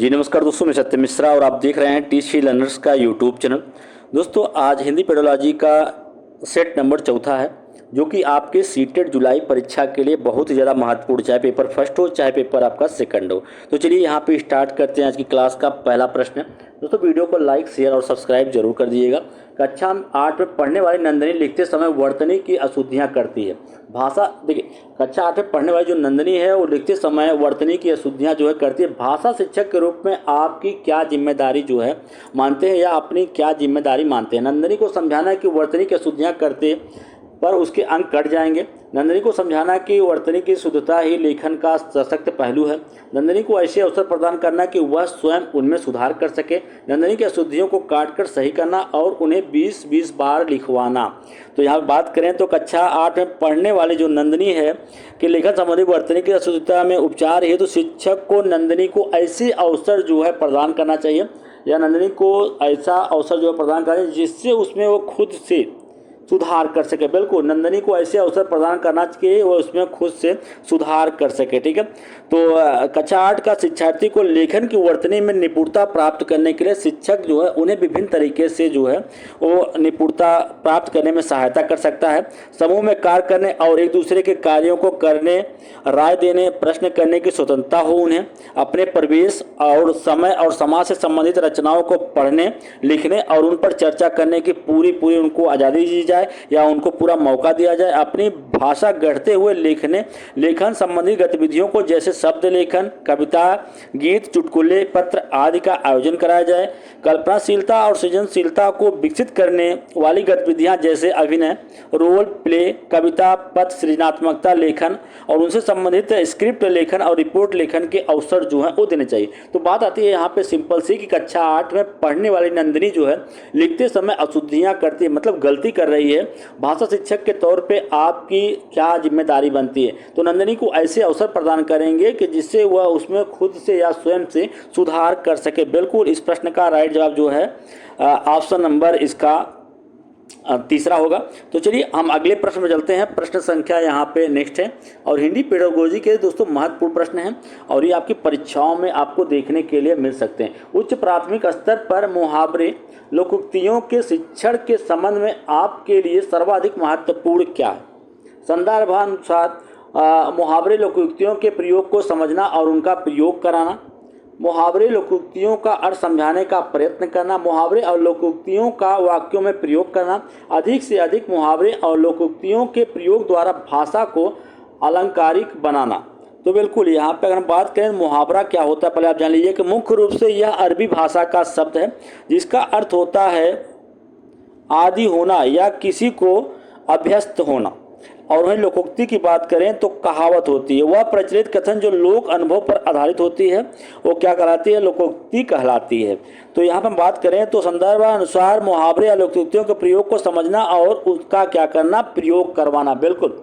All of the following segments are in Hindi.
जी नमस्कार दोस्तों, मैं सत्य मिश्रा और आप देख रहे हैं टीसी लर्नर्स का यूट्यूब चैनल। दोस्तों आज हिंदी पेडोलॉजी का सेट नंबर चौथा है, जो कि आपके सीटेट जुलाई परीक्षा के लिए बहुत ही ज़्यादा महत्वपूर्ण, चाहे पेपर फर्स्ट हो चाहे पेपर आपका सेकंड हो। तो चलिए यहाँ पे स्टार्ट करते हैं आज की क्लास का पहला प्रश्न। दोस्तों वीडियो को लाइक शेयर और सब्सक्राइब जरूर कर दीजिएगा। कक्षा 8 में पढ़ने वाली नंदनी लिखते समय वर्तनी की अशुद्धियाँ करती है। भाषा देखिए, कक्षा 8 में पढ़ने वाली जो नंदनी है वो लिखते समय वर्तनी की अशुद्धियाँ जो है करती है। भाषा शिक्षक के रूप में आपकी क्या जिम्मेदारी जो है मानते हैं या अपनी क्या जिम्मेदारी मानते हैं? नंदनी को समझाना है कि वर्तनी की अशुद्धियाँ करते पर उसके अंक कट जाएंगे। नंदनी को समझाना कि वर्तनी की शुद्धता ही लेखन का सशक्त पहलू है। नंदनी को ऐसे अवसर प्रदान करना कि वह स्वयं उनमें सुधार कर सके। नंदनी की अशुद्धियों को काट कर सही करना और उन्हें 20-20 बार लिखवाना। तो यहाँ बात करें तो कक्षा 8 में पढ़ने वाली जो नंदनी है कि लेखन संबंधी वर्तनी की अशुद्धता में उपचार है, तो शिक्षक को नंदनी को ऐसे अवसर जो है प्रदान करना चाहिए, या नंदनी को ऐसा अवसर जो है प्रदान करना चाहिए जिससे उसमें वो खुद से सुधार कर सके। बिल्कुल, नंदनी को ऐसे अवसर प्रदान करना चाहिए वो उसमें खुद से सुधार कर सके। ठीक है, तो कक्षा 8 का शिक्षार्थी को लेखन की वर्तनी में निपुणता प्राप्त करने के लिए शिक्षक जो है उन्हें विभिन्न तरीके से जो है वो निपुणता प्राप्त करने में सहायता कर सकता है। समूह में कार्य करने और एक दूसरे के कार्यों को करने, राय देने, प्रश्न करने की स्वतंत्रता हो। उन्हें अपने परिवेश और समय और समाज से संबंधित रचनाओं को पढ़ने, लिखने और उन पर चर्चा करने की पूरी उनको आज़ादी दी जाए या उनको पूरा मौका दिया जाए। अपनी भाषा गढ़ते हुए लेखन संबंधी गतिविधियों को जैसे शब्द लेखन, कविता, गीत, चुटकुले, पत्र आदि का आयोजन कराया जाए। कल्पनाशीलता और सृजनशीलता को विकसित करने वाली गतिविधियां जैसे अभिनय, रोल प्ले, कविता, पत्र, सृजनात्मकता लेखन और उनसे संबंधित स्क्रिप्ट लेखन और रिपोर्ट लेखन के अवसर जो है वो देने चाहिए। तो बात आती है यहाँ पे सिंपल सी कि कक्षा 8 में पढ़ने वाली नंदनी जो है लिखते समय अशुद्धियाँ करती है, मतलब गलती कर रही है। भाषा शिक्षक के तौर पे आपकी क्या जिम्मेदारी बनती है? तो नंदनी को ऐसे अवसर प्रदान करेंगे कि जिससे वह उसमें खुद से या स्वयं से सुधार कर सके। बिल्कुल, इस प्रश्न का राइट जवाब जो है ऑप्शन नंबर इसका तीसरा होगा। तो चलिए हम अगले प्रश्न में चलते हैं। प्रश्न संख्या यहाँ पे नेक्स्ट है और हिंदी पेडागोजी के दोस्तों महत्वपूर्ण प्रश्न हैं और ये आपकी परीक्षाओं में आपको देखने के लिए मिल सकते हैं। उच्च प्राथमिक स्तर पर मुहावरे लोकोक्तियों के शिक्षण के संबंध में आपके लिए सर्वाधिक महत्वपूर्ण क्या है? संदर्भानुसार मुहावरे लोकोक्तियों के प्रयोग को समझना और उनका प्रयोग कराना, मुहावरे लोकोक्तियों का अर्थ समझाने का प्रयत्न करना, मुहावरे और लोकोक्तियों का वाक्यों में प्रयोग करना, अधिक से अधिक मुहावरे और लोकोक्तियों के प्रयोग द्वारा भाषा को अलंकारिक बनाना। तो बिल्कुल यहाँ पे अगर हम बात करें मुहावरा क्या होता है, पहले आप जान लीजिए कि मुख्य रूप से यह अरबी भाषा का शब्द है जिसका अर्थ होता है आदि होना या किसी को अभ्यस्त होना। और वहीं लोकोक्ति की बात करें तो कहावत होती है, वह प्रचलित कथन जो लोक अनुभव पर आधारित होती है वो क्या कहलाती है? लोकोक्ति कहलाती है। तो यहाँ पर हम बात करें तो संदर्भानुसार मुहावरे या लोकोक्तियों के प्रयोग को समझना और उसका क्या करना? प्रयोग करवाना। बिल्कुल,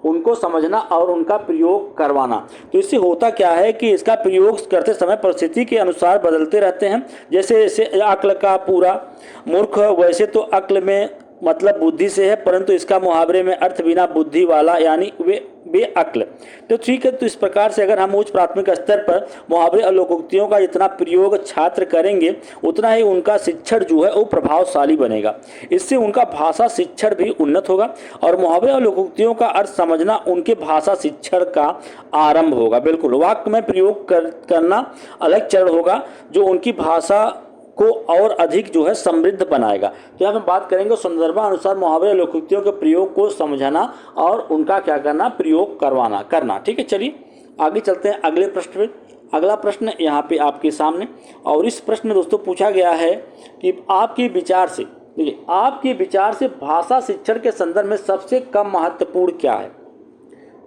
उनको समझना और उनका प्रयोग करवाना। तो इससे होता क्या है कि इसका प्रयोग करते समय परिस्थिति के अनुसार बदलते रहते हैं। जैसे अक्ल का पूरा मूर्ख, वैसे तो अक्ल में मतलब बुद्धि से है, परंतु इसका मुहावरे में अर्थ बिना बुद्धि वाला यानी बेअक्ल। तो ठीक है, तो इस प्रकार से अगर हम उच्च प्राथमिक स्तर पर मुहावरे और लोकोक्तियों का जितना प्रयोग छात्र करेंगे उतना ही उनका शिक्षण जो है वो प्रभावशाली बनेगा। इससे उनका भाषा शिक्षण भी उन्नत होगा और मुहावरे और लोकोक्तियों का अर्थ समझना उनके भाषा शिक्षण का आरंभ होगा। बिल्कुल, वाक्य में प्रयोग करना अलग चरण होगा जो उनकी भाषा को और अधिक जो है समृद्ध बनाएगा। तो यहाँ पे बात करेंगे संदर्भानुसार मुहावरे लोकोक्तियों के प्रयोग को समझना और उनका क्या करना? प्रयोग करना। ठीक है, चलिए आगे चलते हैं अगले प्रश्न पे। अगला प्रश्न यहाँ पे आपके सामने और इस प्रश्न में दोस्तों पूछा गया है कि आपके विचार से, देखिए आपके विचार से भाषा शिक्षण के संदर्भ में सबसे कम महत्वपूर्ण क्या है?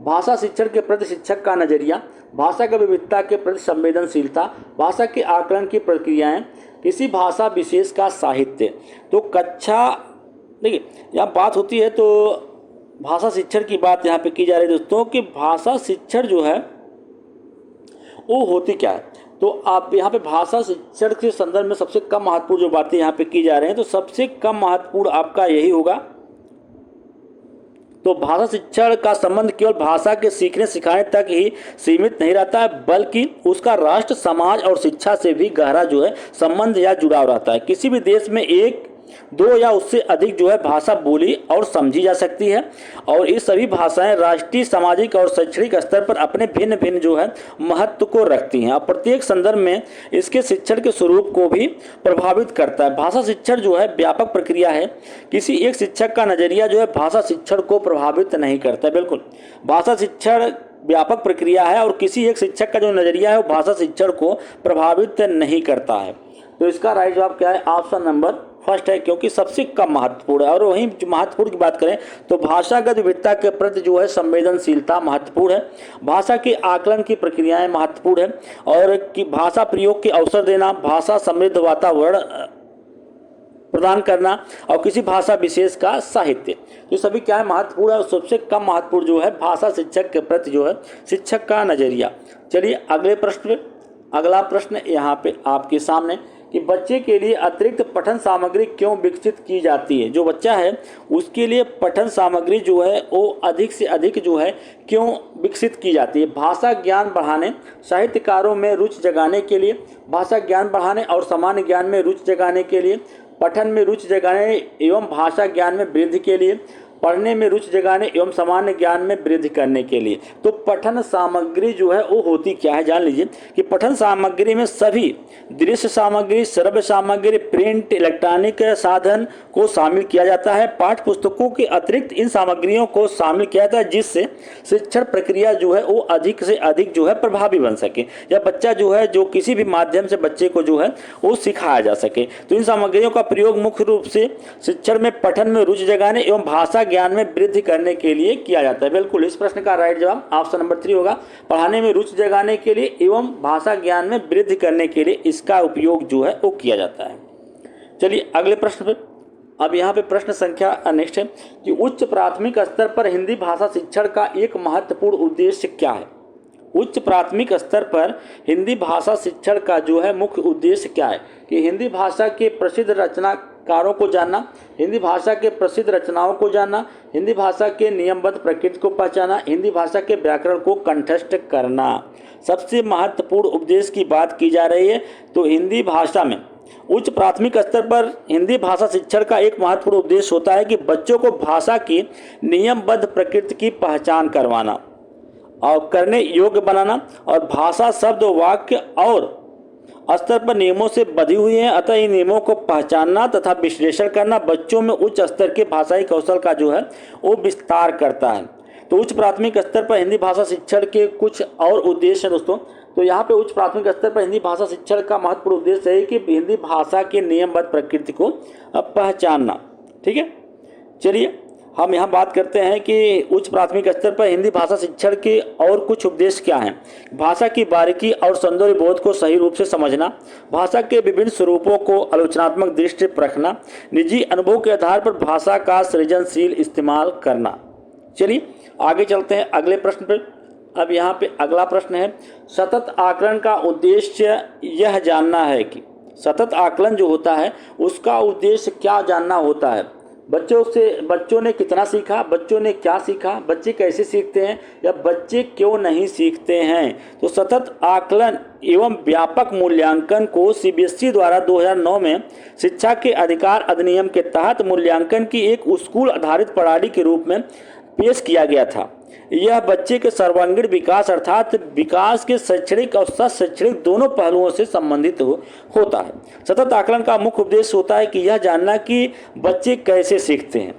भाषा शिक्षण के प्रति शिक्षक का नजरिया, भाषा की विविधता के प्रति संवेदनशीलता, भाषा के आकलन की प्रक्रियाएं, किसी भाषा विशेष का साहित्य। तो कक्षा देखिए यहाँ बात होती है तो भाषा शिक्षण की बात यहाँ पे की जा रही है दोस्तों कि भाषा शिक्षण जो है वो होती क्या है। तो आप यहाँ पे भाषा शिक्षण के संदर्भ में सबसे कम महत्वपूर्ण जो बातें यहाँ पे की जा रही हैं, तो सबसे कम महत्वपूर्ण आपका यही होगा तो भाषा शिक्षण का संबंध केवल भाषा के सीखने सिखाने तक ही सीमित नहीं रहता है, बल्कि उसका राष्ट्र, समाज और शिक्षा से भी गहरा जो है संबंध या जुड़ाव रहता है। किसी भी देश में एक, दो या उससे अधिक जो है भाषा बोली और समझी जा सकती है, और ये सभी भाषाएं राष्ट्रीय, सामाजिक और शैक्षणिक स्तर पर अपने भिन्न भिन्न जो है महत्व को रखती हैं, और प्रत्येक संदर्भ में इसके शिक्षण के स्वरूप को भी प्रभावित करता है। भाषा शिक्षण जो है व्यापक प्रक्रिया है। किसी एक शिक्षक का नजरिया जो है भाषा शिक्षण को प्रभावित नहीं करता। बिल्कुल, भाषा शिक्षण व्यापक प्रक्रिया है और किसी एक शिक्षक का जो नजरिया है वो भाषा शिक्षण को प्रभावित नहीं करता है। तो इसका राइट जवाब क्या है? ऑप्शन नंबर फर्स्ट है, क्योंकि सबसे कम महत्वपूर्ण है। और वहीं जो महत्वपूर्ण की बात करें तो भाषागत विविधता के प्रति जो है संवेदनशीलता महत्वपूर्ण है, भाषा के आकलन की प्रक्रियाएं महत्वपूर्ण है, और कि भाषा प्रयोग के अवसर देना, भाषा समृद्ध वातावरण प्रदान करना, और किसी भाषा विशेष का साहित्य, ये सभी क्या है? महत्वपूर्ण है। और सबसे कम महत्वपूर्ण जो है भाषा शिक्षक के प्रति जो है शिक्षक का नजरिया। चलिए अगला प्रश्न यहाँ पे आपके सामने कि बच्चे के लिए अतिरिक्त पठन सामग्री क्यों विकसित की जाती है? जो बच्चा है उसके लिए पठन सामग्री जो है वो अधिक से अधिक जो है क्यों विकसित की जाती है? भाषा ज्ञान बढ़ाने, साहित्यकारों में रुचि जगाने के लिए, भाषा ज्ञान बढ़ाने और सामान्य ज्ञान में रुचि जगाने के लिए, पठन में रुचि जगाने एवं भाषा ज्ञान में वृद्धि के लिए, पढ़ने में रुचि जगाने एवं सामान्य ज्ञान में वृद्धि करने के लिए। तो पठन सामग्री जो है वो होती क्या है, जान लीजिए कि पठन सामग्री में सभी दृश्य सामग्री, श्रव्य सामग्री, प्रिंट, इलेक्ट्रॉनिक साधन को शामिल किया जाता है। पाठ्य पुस्तकों के अतिरिक्त इन सामग्रियों को शामिल किया जाता है, जिससे शिक्षण प्रक्रिया जो है वो अधिक से अधिक जो है प्रभावी बन सके, या बच्चा जो है जो किसी भी माध्यम से बच्चे को जो है वो सिखाया जा सके। तो इन सामग्रियों का प्रयोग मुख्य रूप से शिक्षण में पठन में रुचि जगाने एवं भाषा ज्ञान में वृद्धि करने के लिए किया जाता है। बिल्कुल, इस प्रश्न का राइट जवाब ऑप्शन नंबर 3 होगा। पढ़ाने में रुचि जगाने के लिए एवं भाषा ज्ञान में वृद्धि करने के लिए इसका उपयोग जो है वो किया जाता है। चलिए अगले प्रश्न पर। अब यहाँ पे प्रश्न संख्या नेक्स्ट है कि उच्च प्राथमिक स्तर पर हिंदी भाषा शिक्षण का एक महत्वपूर्ण उद्देश्य क्या है? उच्च प्राथमिक स्तर पर हिंदी भाषा शिक्षण का जो है मुख्य उद्देश्य क्या है? कि हिंदी भाषा के प्रसिद्ध रचनाकारों को जानना, हिंदी भाषा के प्रसिद्ध रचनाओं को जानना, हिंदी भाषा के नियमबद्ध प्रकृति को पहचाना, हिंदी भाषा के व्याकरण को कंठस्थ करना। सबसे महत्वपूर्ण उपदेश की बात की जा रही है। तो हिंदी भाषा में उच्च प्राथमिक स्तर पर हिंदी भाषा शिक्षण का एक महत्वपूर्ण उद्देश्य होता है कि बच्चों को भाषा की नियमबद्ध प्रकृति की पहचान करवाना और करने योग्य बनाना, और भाषा शब्द, वाक्य और स्तर पर नियमों से बंधी हुई है, अतः इन नियमों को पहचानना तथा विश्लेषण करना बच्चों में उच्च स्तर के भाषाई कौशल का जो है वो विस्तार करता है। तो उच्च प्राथमिक स्तर पर हिंदी भाषा शिक्षण के कुछ और उद्देश्य हैं दोस्तों। तो यहाँ पे उच्च प्राथमिक स्तर पर हिंदी भाषा शिक्षण का महत्वपूर्ण उद्देश्य है कि हिंदी भाषा के नियमबद्ध प्रकृति को पहचानना। ठीक है, चलिए हम यहाँ बात करते हैं कि उच्च प्राथमिक स्तर पर हिंदी भाषा शिक्षण के और कुछ उपदेश क्या हैं। भाषा की बारीकी और सौंदर्य बोध को सही रूप से समझना, भाषा के विभिन्न स्वरूपों को आलोचनात्मक दृष्टि से परखना, निजी अनुभव के आधार पर भाषा का सृजनशील इस्तेमाल करना। चलिए आगे चलते हैं अगले प्रश्न पर। अब यहाँ पे अगला प्रश्न है, सतत आकलन का उद्देश्य यह जानना है कि सतत आकलन जो होता है उसका उद्देश्य क्या जानना होता है। बच्चों ने कितना सीखा, बच्चों ने क्या सीखा, बच्चे कैसे सीखते हैं या बच्चे क्यों नहीं सीखते हैं। तो सतत आकलन एवं व्यापक मूल्यांकन को सीबीएसई द्वारा 2009 में शिक्षा के अधिकार अधिनियम के तहत मूल्यांकन की एक स्कूल आधारित प्रणाली के रूप में पेश किया गया था। यह बच्चे के सर्वांगीण विकास अर्थात विकास के शैक्षणिक और शैक्षणिक दोनों पहलुओं से संबंधित होता है। सतत आकलन का मुख्य उद्देश्य होता है कि यह जानना कि बच्चे कैसे सीखते हैं,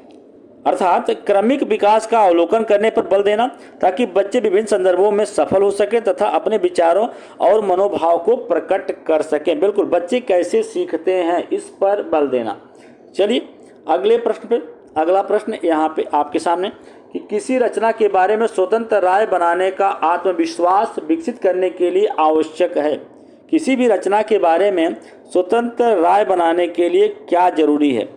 अर्थात क्रमिक विकास का अवलोकन करने पर बल देना ताकि बच्चे विभिन्न संदर्भों में सफल हो सके तथा अपने विचारों और मनोभाव को प्रकट कर सकें। बिल्कुल, बच्चे कैसे सीखते हैं इस पर बल देना। चलिए अगले प्रश्न पे। अगला प्रश्न यहाँ पे आपके सामने कि किसी रचना के बारे में स्वतंत्र राय बनाने का आत्मविश्वास विकसित करने के लिए आवश्यक है। किसी भी रचना के बारे में स्वतंत्र राय बनाने के लिए क्या जरूरी है?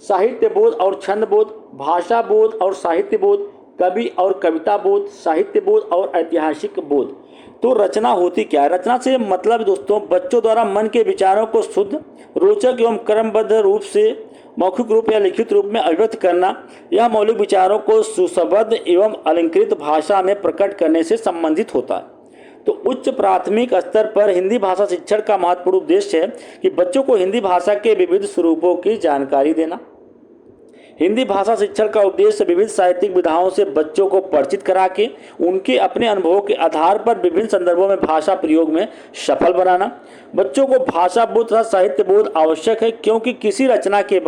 साहित्य बोध और छंद बोध, भाषा बोध और साहित्य बोध, कवि और कविता बोध, साहित्य बोध और ऐतिहासिक बोध। तो रचना होती क्या है? रचना से मतलब दोस्तों बच्चों द्वारा मन के विचारों को शुद्ध, रोचक एवं क्रमबद्ध रूप से मौखिक रूप या लिखित रूप में अभिव्यक्त करना, यह मौलिक विचारों को सुसंबद्ध एवं अलंकृत भाषा में प्रकट करने से संबंधित होता है। तो उच्च प्राथमिक स्तर पर हिंदी भाषा शिक्षण का महत्वपूर्ण उद्देश्य है कि बच्चों को हिंदी भाषा के विविध स्वरूपों की जानकारी देना। हिंदी भाषा शिक्षण का उद्देश्य विविध साहित्यिक विधाओं से बच्चों को परिचित करा के उनके अपने अनुभवों के आधार पर विभिन्न संदर्भों में भाषा प्रयोग में सफल बनाना। बच्चों को भाषा बोध तथा साहित्य बोध आवश्यक है, क्योंकि किसी रचना के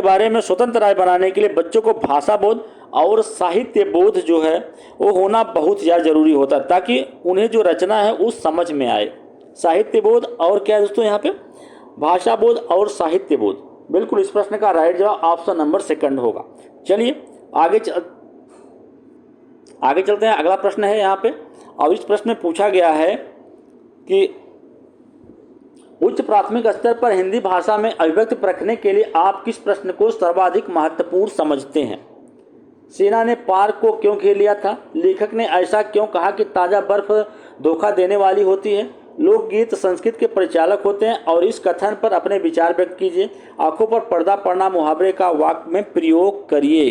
बारे में स्वतंत्र राय बनाने के लिए बच्चों को भाषा बोध और साहित्य बोध जो है वो होना बहुत ज़्यादा जरूरी होता है, ताकि उन्हें जो रचना है उस समझ में आए। साहित्य बोध और क्या है दोस्तों, यहाँ पे भाषा बोध और साहित्य बोध। बिल्कुल, इस प्रश्न का राइट जवाब ऑप्शन नंबर सेकंड होगा। चलिए आगे चलते हैं। अगला प्रश्न है यहाँ पे, और इस प्रश्न में पूछा गया है कि उच्च प्राथमिक स्तर पर हिंदी भाषा में अभिव्यक्ति परखने के लिए आप किस प्रश्न को सर्वाधिक महत्वपूर्ण समझते हैं? सेना ने पार्क को क्यों घेर लिया था? लेखक ने ऐसा क्यों कहा कि ताज़ा बर्फ धोखा देने वाली होती है? लोकगीत संस्कृत के परिचालक होते हैं, और इस कथन पर अपने विचार व्यक्त कीजिए। आंखों पर पर्दा पड़ना मुहावरे का वाक्य में प्रयोग करिए।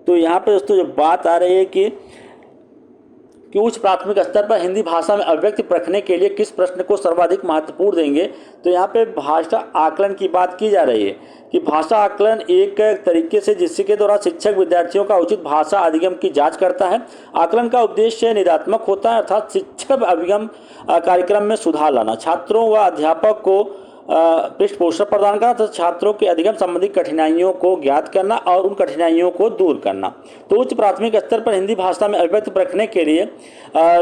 तो यहाँ पे दोस्तों जो बात आ रही है कि उच्च प्राथमिक स्तर पर हिंदी भाषा में अभिव्यक्ति परखने के लिए किस प्रश्न को सर्वाधिक महत्वपूर्ण देंगे? तो यहाँ पे भाषा आकलन की बात की जा रही है कि भाषा आकलन एक तरीके से जिसके द्वारा शिक्षक विद्यार्थियों का उचित भाषा अधिगम की जांच करता है। आकलन का उद्देश्य निदात्मक होता है, अर्थात शिक्षक अधिगम कार्यक्रम में सुधार लाना, छात्रों व अध्यापक को पृष्ठपोषण प्रदान करना तथा छात्रों के अधिगम संबंधी कठिनाइयों को ज्ञात करना और उन कठिनाइयों को दूर करना। तो उच्च प्राथमिक स्तर पर हिंदी भाषा में अभिव्यक्ति परखने के लिए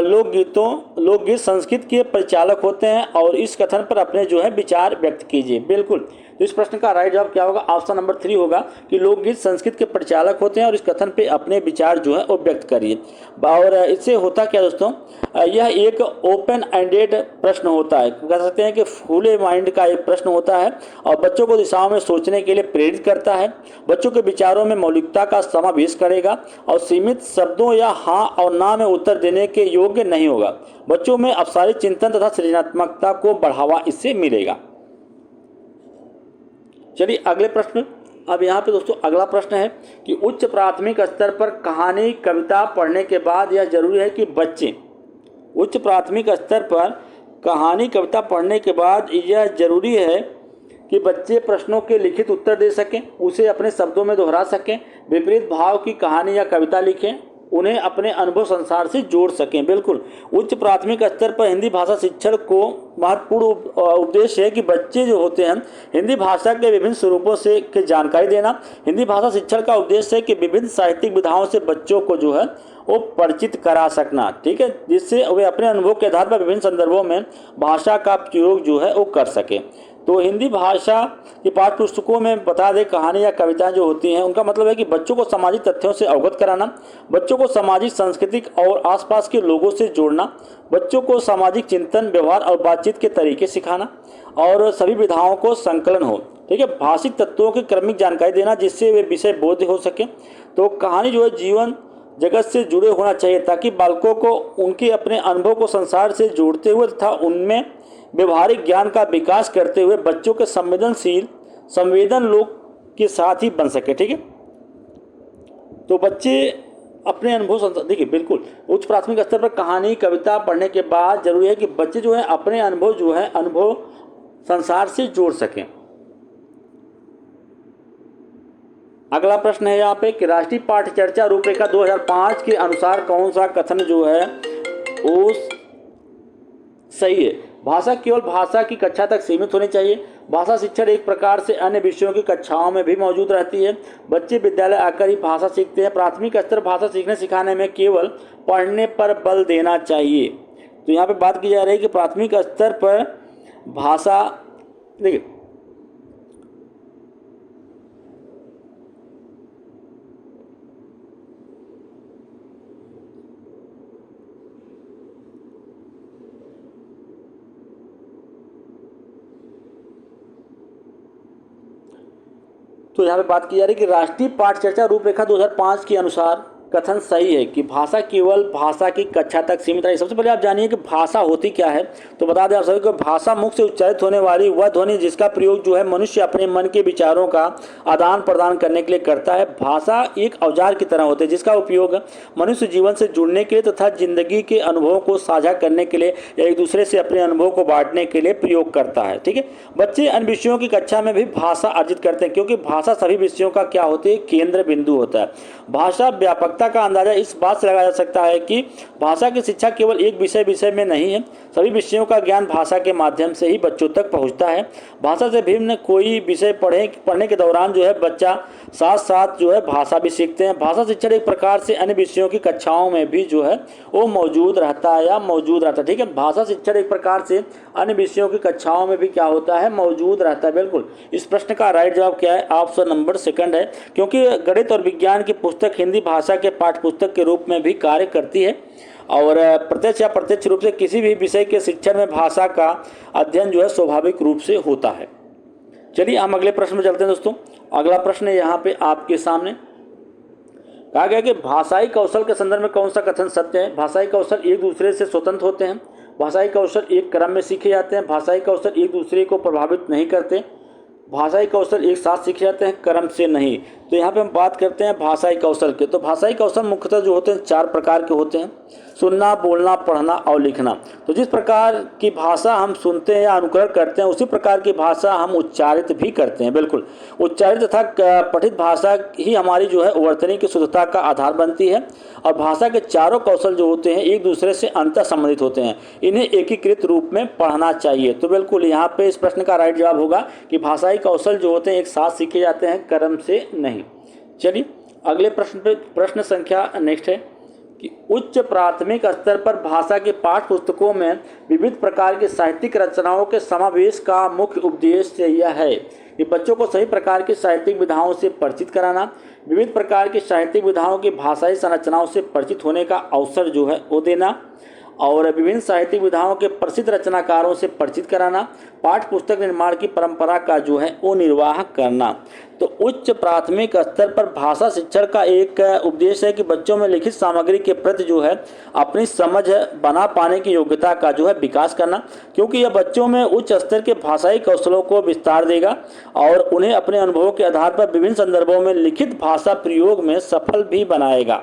लोकगीत संस्कृत के परिचालक होते हैं, और इस कथन पर अपने जो है विचार व्यक्त कीजिए। बिल्कुल, तो इस प्रश्न का राइट जवाब क्या होगा? ऑप्शन नंबर 3 होगा कि लोकगीत संस्कृत के परिचालक होते हैं, और इस कथन पे अपने विचार जो है वो व्यक्त करिए। और इससे होता क्या दोस्तों, यह एक ओपन एंडेड प्रश्न होता है, कह सकते हैं कि खुले माइंड का एक प्रश्न होता है, और बच्चों को दिशाओं में सोचने के लिए प्रेरित करता है। बच्चों के विचारों में मौलिकता का समावेश करेगा, और सीमित शब्दों या हाँ और ना में उत्तर देने के योग्य नहीं होगा। बच्चों में अपसारित चिंतन तथा सृजनात्मकता को बढ़ावा इससे मिलेगा। चलिए अगले प्रश्न। अब यहाँ पे दोस्तों अगला प्रश्न है कि उच्च प्राथमिक स्तर पर कहानी कविता पढ़ने के बाद यह जरूरी है कि बच्चे उच्च प्राथमिक स्तर पर कहानी कविता पढ़ने के बाद यह जरूरी है कि बच्चे प्रश्नों के लिखित उत्तर दे सकें, उसे अपने शब्दों में दोहरा सकें, विपरीत भाव की कहानी या कविता लिखें, उन्हें अपने अनुभव संसार से जोड़ सकें। बिल्कुल, उच्च प्राथमिक स्तर पर हिंदी भाषा शिक्षण को महत्वपूर्ण उद्देश्य है कि बच्चे जो होते हैं हिंदी भाषा के विभिन्न स्वरूपों से की जानकारी देना। हिंदी भाषा शिक्षण का उद्देश्य है कि विभिन्न साहित्यिक विधाओं से बच्चों को जो है वो परिचित करा सकना, ठीक है, जिससे वे अपने अनुभव के आधार पर विभिन्न संदर्भों में भाषा का प्रयोग जो है वो कर सकें। तो हिंदी भाषा की पाठ्य पुस्तकों में बता दें कहानी या कविताएं जो होती हैं उनका मतलब है कि बच्चों को सामाजिक तथ्यों से अवगत कराना, बच्चों को सामाजिक सांस्कृतिक और आसपास के लोगों से जोड़ना, बच्चों को सामाजिक चिंतन व्यवहार और बातचीत के तरीके सिखाना, और सभी विधाओं को संकलन हो, ठीक है, भाषिक तत्वों की क्रमिक जानकारी देना जिससे वे विषय बोध हो सके। तो कहानी जो है जीवन जगत से जुड़े होना चाहिए ताकि बालकों को उनके अपने अनुभव को संसार से जोड़ते हुए तथा उनमें व्यवहारिक ज्ञान का विकास करते हुए बच्चों के संवेदन लोग के साथ ही बन सके, ठीक है। तो बच्चे अपने अनुभव देखिए बिल्कुल उच्च प्राथमिक स्तर पर कहानी कविता पढ़ने के बाद जरूरी है कि बच्चे जो है अपने अनुभव संसार से जोड़ सकें। अगला प्रश्न है यहाँ पे कि राष्ट्रीय पाठ्य चर्चा रूपरेखा 2005 के अनुसार कौन सा कथन जो है वो सही है? भाषा केवल भाषा की कक्षा तक सीमित होनी चाहिए। भाषा शिक्षण एक प्रकार से अन्य विषयों की कक्षाओं में भी मौजूद रहती है। बच्चे विद्यालय आकर ही भाषा सीखते हैं। प्राथमिक स्तर भाषा सीखने सिखाने में केवल पढ़ने पर बल देना चाहिए। तो यहाँ पे बात की जा रही है कि प्राथमिक स्तर पर भाषा देखिए तो यहाँ पे बात की जा रही है कि राष्ट्रीय पाठ्य चर्चा रूपरेखा 2005 के अनुसार कथन सही है कि भाषा केवल भाषा की कक्षा तक सीमित है? सबसे पहले आप जानिए कि भाषा होती क्या है। तो बता दें आप सभी को, भाषा मुख से उच्चारित होने वाली वह ध्वनि जिसका प्रयोग जो है मनुष्य अपने मन के विचारों का आदान प्रदान करने के लिए करता है। भाषा एक औजार की तरह होती है जिसका उपयोग मनुष्य जीवन से जुड़ने के लिए तथा जिंदगी के अनुभवों को साझा करने के लिए या एक दूसरे से अपने अनुभव को बांटने के लिए प्रयोग करता है। ठीक है, बच्चे अन्य विषयों की कक्षा में भी भाषा अर्जित करते हैं क्योंकि भाषा सभी विषयों का क्या होती है, केंद्र बिंदु होता है। भाषा व्यापकता का अंदाजा इस बात से लगाया जा सकता है कि भाषा की शिक्षा केवल एक विषय में नहीं है, सभी विषयों का ज्ञान भाषा के माध्यम से ही बच्चों तक पहुंचता है। भाषा से भिन्न कोई विषय पढ़ने के दौरान जो है बच्चा साथ साथ जो है भाषा भी सीखते हैं। भाषा शिक्षण एक प्रकार से अन्य विषयों की कक्षाओं में भी जो है वो मौजूद रहता है। ठीक है, भाषा शिक्षण एक प्रकार से अन्य विषयों की कक्षाओं में भी क्या होता है, मौजूद रहता है। बिल्कुल, इस प्रश्न का राइट जवाब क्या है, ऑप्शन नंबर सेकंड है, क्योंकि गणित और विज्ञान की पुस्तक हिंदी भाषा के पाठ्य पुस्तक के रूप में भी कार्य करती है और प्रत्यक्ष या प्रत्यक्ष रूप से किसी भी विषय के शिक्षण में भाषा का अध्ययन जो है स्वाभाविक रूप से होता है। चलिए हम अगले प्रश्न में चलते हैं दोस्तों। अगला प्रश्न यहाँ पे आपके सामने कहा गया कि भाषाई कौशल के संदर्भ में कौन सा कथन सत्य है। भाषाई कौशल एक दूसरे से स्वतंत्र होते हैं, भाषाई कौशल एक क्रम में सीखे जाते हैं, भाषाई कौशल एक दूसरे को प्रभावित नहीं करते, भाषाई कौशल एक साथ सीखे जाते हैं, क्रम से नहीं। तो यहाँ पे हम बात करते हैं भाषाई कौशल के। तो भाषाई कौशल मुख्यतः जो होते हैं 4 प्रकार के होते हैं, सुनना, बोलना, पढ़ना और लिखना। तो जिस प्रकार की भाषा हम सुनते हैं या अनुकरण करते हैं उसी प्रकार की भाषा हम उच्चारित भी करते हैं। बिल्कुल, उच्चारित तथा पठित भाषा ही हमारी जो है उवर्तनी की शुद्धता का आधार बनती है और भाषा के चारों कौशल जो होते हैं एक दूसरे से अंतः संबंधित होते हैं, इन्हें एकीकृत रूप में पढ़ना चाहिए। तो बिल्कुल यहाँ पे इस प्रश्न का राइट जवाब होगा कि भाषाई कौशल जो होते हैं एक साथ सीखे जाते हैं, क्रम से नहीं। चलिए अगले प्रश्न पे, प्रश्न संख्या नेक्स्ट है कि उच्च प्राथमिक स्तर पर भाषा के पाठ्य पुस्तकों में विविध प्रकार की साहित्यिक रचनाओं के समावेश का मुख्य उद्देश्य यह है कि बच्चों को सभी प्रकार की साहित्यिक विधाओं से परिचित कराना, विविध प्रकार की साहित्यिक विधाओं की भाषाई संरचनाओं से परिचित होने का अवसर जो है वो देना और विभिन्न साहित्यिक विधाओं के प्रसिद्ध रचनाकारों से परिचित कराना, पाठ्य पुस्तक निर्माण की परंपरा का जो है वो निर्वाह करना। तो उच्च प्राथमिक स्तर पर भाषा शिक्षण का एक उद्देश्य है कि बच्चों में लिखित सामग्री के प्रति जो है अपनी समझ बना पाने की योग्यता का जो है विकास करना, क्योंकि यह बच्चों में उच्च स्तर के भाषाई कौशलों को विस्तार देगा और उन्हें अपने अनुभवों के आधार पर विभिन्न संदर्भों में लिखित भाषा प्रयोग में सफल भी बनाएगा।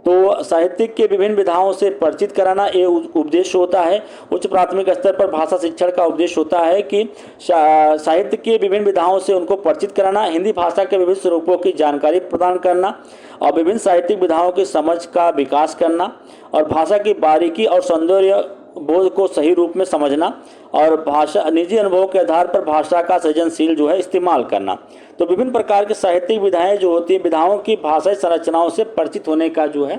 तो साहित्यिक के विभिन्न विधाओं से परिचित कराना ये उद्देश्य होता है। उच्च प्राथमिक स्तर पर भाषा शिक्षण का उद्देश्य होता है कि साहित्य के विभिन्न विधाओं से उनको परिचित कराना, हिंदी भाषा के विभिन्न स्वरूपों की जानकारी प्रदान करना और विभिन्न साहित्यिक विधाओं की समझ का विकास करना और भाषा की बारीकी और सौंदर्य बोध को सही रूप में समझना और भाषा निजी अनुभवों के आधार पर भाषा का सृजनशील जो है इस्तेमाल करना। तो विभिन्न प्रकार की साहित्यिक विधाएं जो होती हैं, विधाओं की भाषाई संरचनाओं से परिचित होने का जो है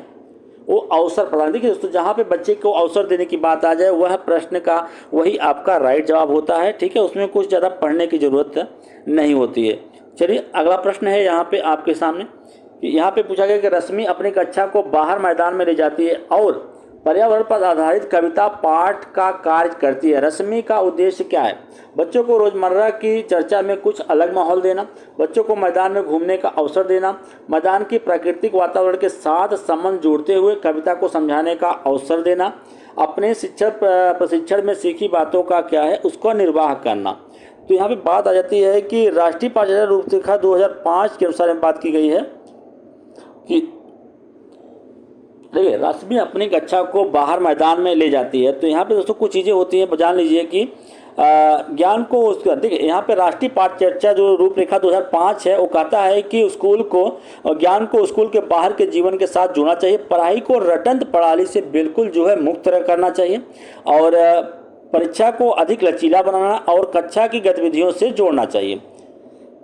वो अवसर प्रदान। देखिए दोस्तों, जहाँ पे बच्चे को अवसर देने की बात आ जाए वह प्रश्न का वही आपका राइट जवाब होता है। ठीक है, उसमें कुछ ज़्यादा पढ़ने की ज़रूरत नहीं होती है। चलिए अगला प्रश्न है यहाँ पे आपके सामने, यहाँ पे पूछा गया कि रश्मि अपनी कक्षा को बाहर मैदान में ले जाती है और पर्यावरण पर आधारित कविता पाठ का कार्य करती है। रश्मि का उद्देश्य क्या है? बच्चों को रोजमर्रा की चर्चा में कुछ अलग माहौल देना, बच्चों को मैदान में घूमने का अवसर देना, मैदान की प्राकृतिक वातावरण के साथ संबंध जोड़ते हुए कविता को समझाने का अवसर देना, अपने प्रशिक्षण में सीखी बातों का क्या है उसका निर्वाह करना। तो यहाँ पे बात आ जाती है कि राष्ट्रीय पाठ्यक्रम रूपरेखा 2005 के अनुसार में बात की गई है कि देखिए रश्मि अपनी कक्षा को बाहर मैदान में ले जाती है। तो यहाँ पे दोस्तों कुछ चीज़ें होती हैं, जान लीजिए कि ज्ञान को उसका देखिए यहाँ पे राष्ट्रीय पाठ्य चर्चा जो रूपरेखा 2005 है वो कहता है कि स्कूल को ज्ञान को स्कूल के बाहर के जीवन के साथ जोड़ना चाहिए, पढ़ाई को रटंत प्रणाली से बिल्कुल जो है मुक्त करना चाहिए और परीक्षा को अधिक लचीला बनाना और कक्षा की गतिविधियों से जोड़ना चाहिए।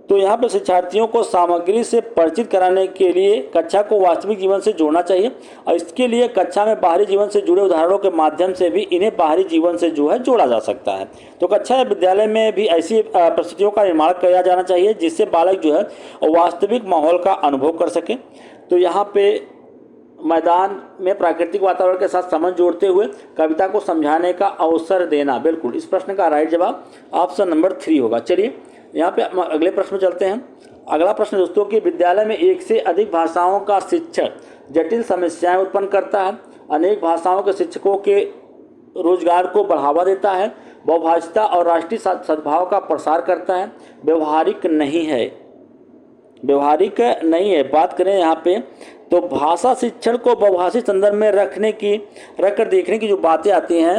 तो यहाँ पर शिक्षार्थियों को सामग्री से परिचित कराने के लिए कक्षा को वास्तविक जीवन से जोड़ना चाहिए और इसके लिए कक्षा में बाहरी जीवन से जुड़े उदाहरणों के माध्यम से भी इन्हें बाहरी जीवन से जो है जोड़ा जा सकता है। तो कक्षा या विद्यालय में भी ऐसी परिस्थितियों का निर्माण किया जाना चाहिए जिससे बालक जो है वास्तविक माहौल का अनुभव कर सके। तो यहाँ पे मैदान में प्राकृतिक वातावरण के साथ संबंध जोड़ते हुए कविता को समझाने का अवसर देना, बिल्कुल इस प्रश्न का राइट जवाब ऑप्शन नंबर 3 होगा। चलिए यहाँ पे अगले प्रश्न में चलते हैं। अगला प्रश्न दोस्तों कि विद्यालय में एक से अधिक भाषाओं का शिक्षण जटिल समस्याएं उत्पन्न करता है, अनेक भाषाओं के शिक्षकों के रोजगार को बढ़ावा देता है, बहुभाषिता और राष्ट्रीय सद्भाव का प्रसार करता है, व्यवहारिक नहीं है। व्यवहारिक नहीं है। बात करें यहाँ पे तो भाषा शिक्षण को बहुभाषी संदर्भ में रखकर देखने की जो बातें आती हैं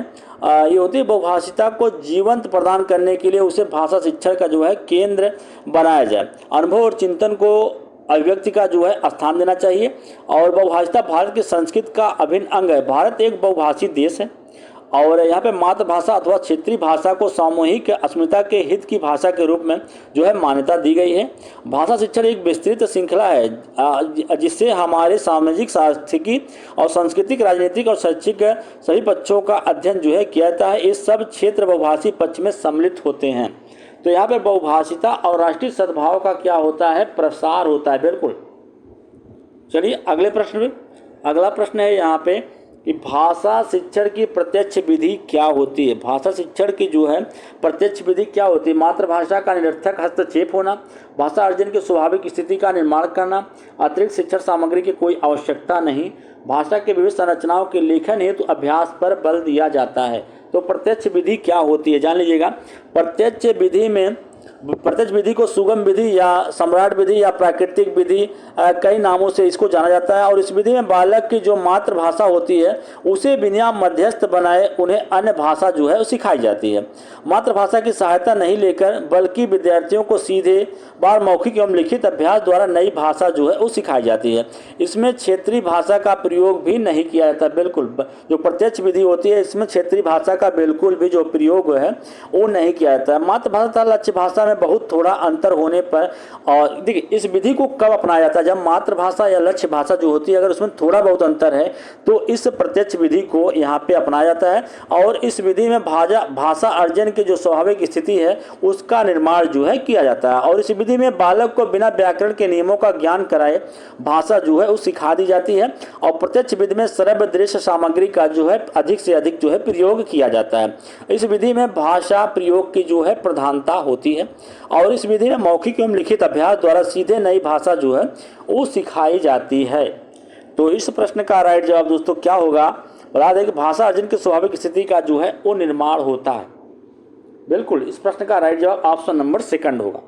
ये होती है बहुभाषिता को जीवंत प्रदान करने के लिए उसे भाषा शिक्षण का जो है केंद्र बनाया जाए। अनुभव और चिंतन को अभिव्यक्ति का जो है स्थान देना चाहिए। और बहुभाषिता भारत की संस्कृति का अभिन्न अंग है। भारत एक बहुभाषी देश है और यहाँ पे मातृभाषा अथवा क्षेत्रीय भाषा को सामूहिक अस्मिता के हित की भाषा के रूप में जो है मान्यता दी गई है। भाषा शिक्षण एक विस्तृत श्रृंखला है जिससे हमारे सामाजिक, सांस्कृतिकी और सांस्कृतिक, राजनीतिक और शैक्षिक सभी पक्षों का अध्ययन जो है किया जाता है। इस सब क्षेत्र बहुभाषी पक्ष में सम्मिलित होते हैं। तो यहाँ पे बहुभाषिता और राष्ट्रीय सद्भाव का क्या होता है, प्रसार होता है। बिल्कुल। चलिए अगले प्रश्न में, अगला प्रश्न है यहाँ पे कि भाषा शिक्षण की प्रत्यक्ष विधि क्या होती है। भाषा शिक्षण की जो है प्रत्यक्ष विधि क्या होती है। मातृभाषा का निरर्थक हस्तक्षेप होना, भाषा अर्जन की स्वाभाविक स्थिति का निर्माण करना, अतिरिक्त शिक्षण सामग्री की कोई आवश्यकता नहीं, भाषा के विविध संरचनाओं के लेखन हेतु अभ्यास पर बल दिया जाता है। तो प्रत्यक्ष विधि क्या होती है जान लीजिएगा। प्रत्यक्ष विधि को सुगम विधि या सम्राट विधि या प्राकृतिक विधि कई नामों से इसको जाना जाता है। और इस विधि में बालक की जो मातृभाषा होती है उसे बिना मध्यस्थ बनाए उन्हें अन्य भाषा जो है वो सिखाई जाती है। मातृभाषा की सहायता नहीं लेकर बल्कि विद्यार्थियों को सीधे बार मौखिक एवं लिखित अभ्यास द्वारा नई भाषा जो है वो सिखाई जाती है। इसमें क्षेत्रीय भाषा का प्रयोग भी नहीं किया जाता। बिल्कुल, जो प्रत्यक्ष विधि होती है इसमें क्षेत्रीय भाषा का बिल्कुल भी जो प्रयोग है वो नहीं किया जाता है। मातृभाषा तथा लक्ष्य भाषा में बहुत थोड़ा अंतर होने पर, और देखिए इस विधि को कब अपनाया जाता है, जब मातृभाषा या लक्ष्य भाषा जो होती है अगर उसमें थोड़ा बहुत अंतर है तो इस प्रत्यक्ष विधि को यहाँ पे अपनाया जाता है। और इस विधि में भाषा अर्जन की जो स्वाभाविक स्थिति है उसका निर्माण जो है किया जाता है। और इस विधि में बालक को बिना व्याकरण के नियमों का ज्ञान कराए भाषा जो है वो सिखा दी जाती है। और प्रत्यक्ष विधि में श्रव्य दृश्य सामग्री का जो है अधिक से अधिक जो है प्रयोग किया जाता है। इस विधि में भाषा प्रयोग की जो है प्रधानता होती है। और इस विधि में मौखिक एवं लिखित अभ्यास द्वारा सीधे नई भाषा जो है वो सिखाई जाती है। तो इस प्रश्न का राइट जवाब दोस्तों क्या होगा, बता दें कि भाषा अर्जन की स्वाभाविक स्थिति का जो है वो निर्माण होता है। बिल्कुल, इस प्रश्न का राइट जवाब ऑप्शन नंबर सेकंड होगा।